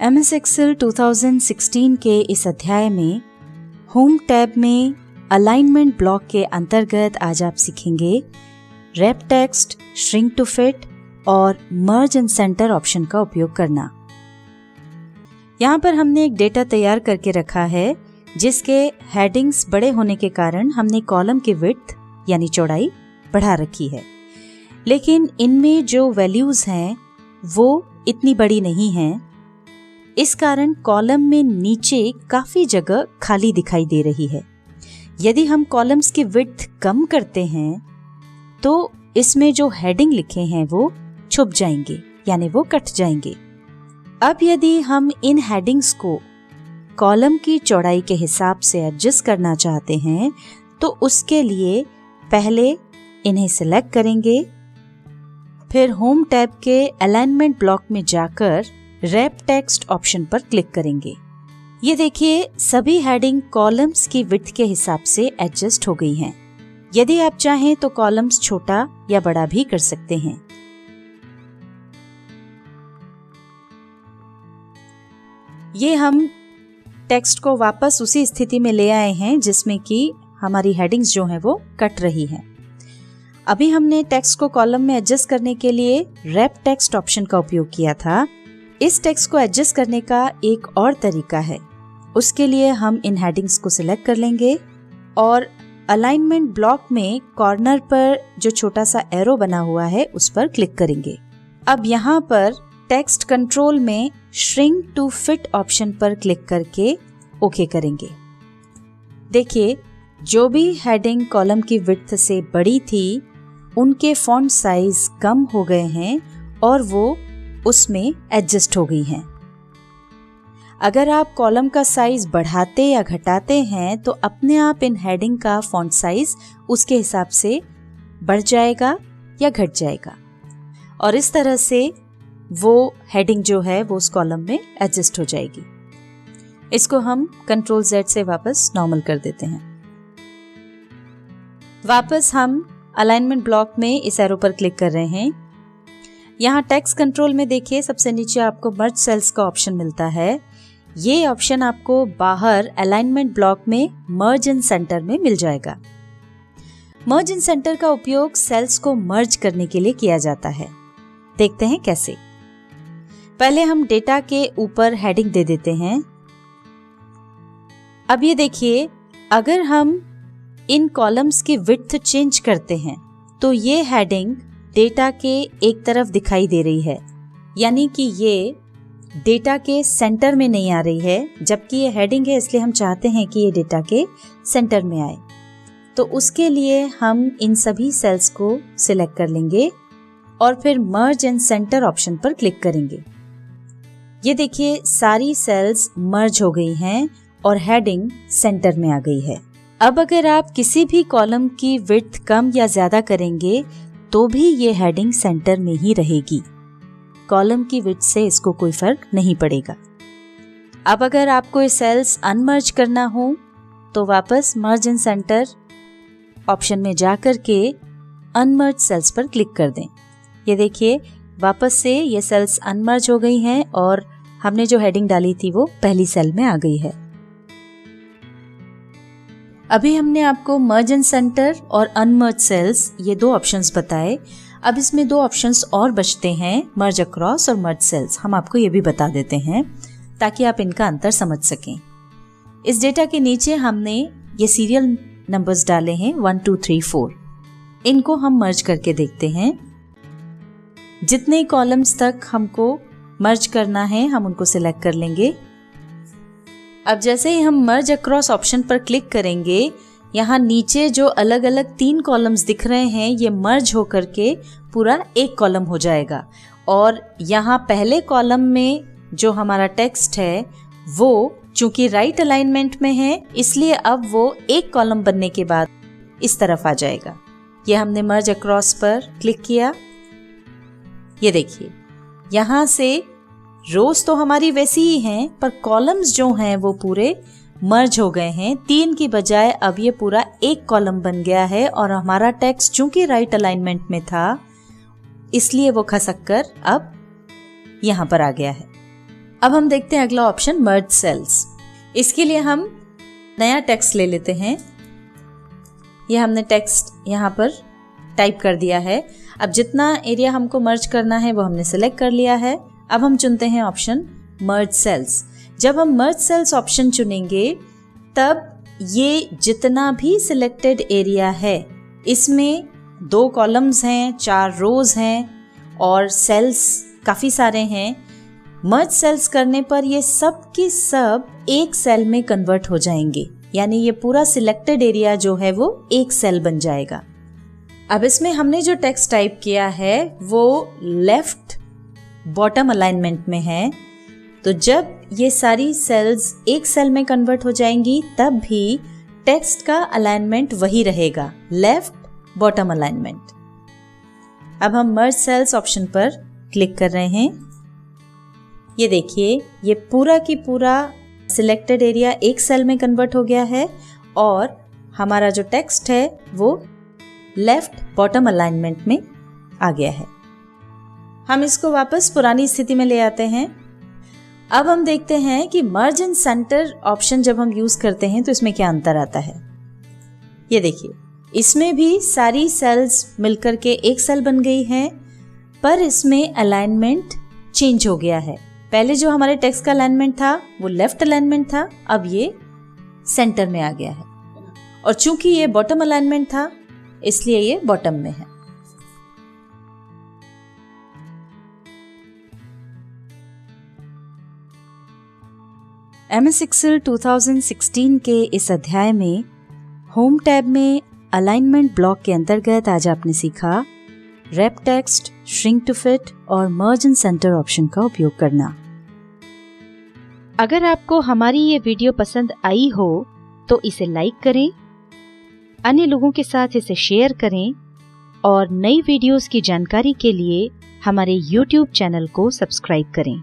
MS Excel 2016 के इस अध्याय में होम टैब में अलाइनमेंट ब्लॉक के अंतर्गत आज आप सीखेंगे wrap text, shrink to fit और मर्ज एंड सेंटर ऑप्शन का उपयोग करना। यहाँ पर हमने एक डेटा तैयार करके रखा है जिसके हेडिंग्स बड़े होने के कारण हमने कॉलम की विड्थ यानी चौड़ाई बढ़ा रखी है, लेकिन इनमें जो वैल्यूज हैं वो इतनी बड़ी नहीं हैं। इस कारण कॉलम में नीचे काफी जगह खाली दिखाई दे रही है। यदि हम कॉलम्स की विड्थ कम करते हैं तो इसमें जो हेडिंग लिखे हैं वो छुप जाएंगे यानी वो कट जाएंगे। अब यदि हम इन हेडिंग्स को कॉलम की चौड़ाई के हिसाब से एडजस्ट करना चाहते हैं तो उसके लिए पहले इन्हें सिलेक्ट करेंगे, फिर होम टैब के अलाइनमेंट ब्लॉक में जाकर रैप टेक्स्ट ऑप्शन पर क्लिक करेंगे। ये देखिए सभी हेडिंग कॉलम्स की विड्थ के हिसाब से एडजस्ट हो गई हैं। यदि आप चाहें तो कॉलम्स छोटा या बड़ा भी कर सकते हैं। ये हम टेक्स्ट को वापस उसी स्थिति में ले आए हैं जिसमें कि हमारी हेडिंग्स जो हैं वो कट रही हैं। अभी हमने टेक्स्ट को कॉलम में एडजस्ट करने के लिए रैप टेक्स्ट ऑप्शन का उपयोग किया था। इस टेक्स्ट को एडजस्ट करने का एक और तरीका है। उसके लिए हम इन हेडिंग्स को सिलेक्ट कर लेंगे और अलाइनमेंट ब्लॉक में कॉर्नर पर जो छोटा सा एरो बना हुआ है उस पर क्लिक करेंगे। अब यहाँ पर टेक्स्ट कंट्रोल में श्रिंक टू फिट ऑप्शन पर क्लिक करके ओके करेंगे। देखिए जो भी हेडिंग कॉलम की विड्थ से बड़ी थी उनके फॉन्ट साइज कम हो गए हैं और वो उसमें एडजस्ट हो गई हैं। अगर आप कॉलम का साइज बढ़ाते या घटाते हैं तो अपने आप इन हेडिंग का फॉन्ट साइज उसके हिसाब से बढ़ जाएगा या घट जाएगा और इस तरह से वो हेडिंग जो है वो उस कॉलम में एडजस्ट हो जाएगी। इसको हम Ctrl Z से वापस नॉर्मल कर देते हैं। वापस हम अलाइनमेंट ब्लॉक में इस एरो पर क्लिक कर रहे हैं। यहाँ टेक्स्ट कंट्रोल में देखिए सबसे नीचे आपको मर्ज सेल्स का ऑप्शन मिलता है। ये ऑप्शन आपको बाहर अलाइनमेंट ब्लॉक में मर्ज एंड सेंटर में मिल जाएगा। मर्ज एंड सेंटर का उपयोग सेल्स को मर्ज करने के लिए किया जाता है। देखते हैं कैसे। पहले हम डेटा के ऊपर हेडिंग दे देते हैं। अब ये देखिए अगर हम इन कॉलम्स की विड्थ चेंज करते हैं तो ये हेडिंग डेटा के एक तरफ दिखाई दे रही है, यानी कि ये डेटा के सेंटर में नहीं आ रही है, जबकि ये हेडिंग है इसलिए हम चाहते हैं कि ये डेटा के सेंटर में आए। तो उसके लिए हम इन सभी सेल्स को सिलेक्ट कर लेंगे और फिर मर्ज एंड सेंटर ऑप्शन पर क्लिक करेंगे। ये देखिए सारी सेल्स मर्ज हो गई हैं और हेडिंग सेंटर में आ गई है। अब अगर आप किसी भी कॉलम की विड्थ कम या ज्यादा करेंगे तो भी ये हेडिंग सेंटर में ही रहेगी। कॉलम की विड्थ से इसको कोई फर्क नहीं पड़ेगा। अब अगर आपको ये सेल्स अनमर्ज करना हो तो वापस मर्ज एंड सेंटर ऑप्शन में जाकर के अनमर्ज सेल्स पर क्लिक कर दें। ये देखिए वापस से ये सेल्स अनमर्ज हो गई हैं और हमने जो हेडिंग डाली थी वो पहली सेल में आ गई है। अभी हमने आपको मर्ज एंड सेंटर और अनमर्ज सेल्स ये दो ऑप्शंस बताए। अब इसमें दो ऑप्शंस और बचते हैं, मर्ज अक्रॉस और मर्ज सेल्स। हम आपको ये भी बता देते हैं ताकि आप इनका अंतर समझ सकें। इस डेटा के नीचे हमने ये सीरियल नंबर्स डाले हैं 1 2 3 4। इनको हम मर्ज करके देखते हैं। जितने कॉलम्स तक हमको मर्ज करना है हम उनको सिलेक्ट कर लेंगे। अब जैसे ही हम मर्ज अक्रॉस ऑप्शन पर क्लिक करेंगे, यहाँ नीचे जो अलग अलग 3 कॉलम्स दिख रहे हैं ये मर्ज होकर के पूरा एक कॉलम हो जाएगा और यहाँ पहले कॉलम में जो हमारा टेक्स्ट है वो चूंकि राइट अलाइनमेंट में है इसलिए अब वो एक कॉलम बनने के बाद इस तरफ आ जाएगा। ये हमने मर्ज अक्रॉस पर क्लिक किया। ये देखिए यहाँ से रोज तो हमारी वैसी ही हैं पर कॉलम्स जो हैं वो पूरे मर्ज हो गए हैं। 3 की बजाय अब ये पूरा एक कॉलम बन गया है और हमारा टेक्स्ट चूंकि राइट अलाइनमेंट में था इसलिए वो खसक कर अब यहाँ पर आ गया है। अब हम देखते हैं अगला ऑप्शन मर्ज सेल्स। इसके लिए हम नया टेक्स्ट ले लेते हैं। ये हमने टेक्स्ट यहाँ पर टाइप कर दिया है। अब जितना एरिया हमको मर्ज करना है वो हमने सिलेक्ट कर लिया है। अब हम चुनते हैं ऑप्शन मर्ज सेल्स। जब हम मर्ज सेल्स ऑप्शन चुनेंगे तब ये जितना भी सिलेक्टेड एरिया है इसमें 2 कॉलम्स हैं, 4 रोज हैं और सेल्स काफ़ी सारे हैं। मर्ज सेल्स करने पर ये सब के सब एक सेल में कन्वर्ट हो जाएंगे, यानी ये पूरा सिलेक्टेड एरिया जो है वो एक सेल बन जाएगा। अब इसमें हमने जो टेक्स्ट टाइप किया है वो लेफ्ट बॉटम अलाइनमेंट में है, तो जब ये सारी सेल्स एक सेल में कन्वर्ट हो जाएंगी तब भी टेक्स्ट का अलाइनमेंट वही रहेगा, लेफ्ट बॉटम अलाइनमेंट। अब हम मर्ज सेल्स ऑप्शन पर क्लिक कर रहे हैं। ये देखिए, ये पूरा की पूरा सिलेक्टेड एरिया एक सेल में कन्वर्ट हो गया है और हमारा जो टेक्स्ट है वो लेफ्ट बॉटम अलाइनमेंट में आ गया है। हम इसको वापस पुरानी स्थिति में ले आते हैं। अब हम देखते हैं कि मर्ज इन सेंटर ऑप्शन जब हम यूज करते हैं तो इसमें क्या अंतर आता है। ये देखिए, इसमें भी सारी सेल्स मिलकर के एक सेल बन गई है, पर इसमें अलाइनमेंट चेंज हो गया है। पहले जो हमारे टेक्स्ट का अलाइनमेंट था वो लेफ्ट अलाइनमेंट था, अब ये सेंटर में आ गया है और चूंकि ये बॉटम अलाइनमेंट था इसलिए ये बॉटम में है। MS Excel 2016 के इस अध्याय में होम टैब में अलाइनमेंट ब्लॉक के अंतर्गत आज आपने सीखा wrap text, shrink to fit और मर्ज इन सेंटर ऑप्शन का उपयोग करना। अगर आपको हमारी ये वीडियो पसंद आई हो तो इसे लाइक करें, अन्य लोगों के साथ इसे शेयर करें और नई वीडियोस की जानकारी के लिए हमारे YouTube चैनल को सब्सक्राइब करें।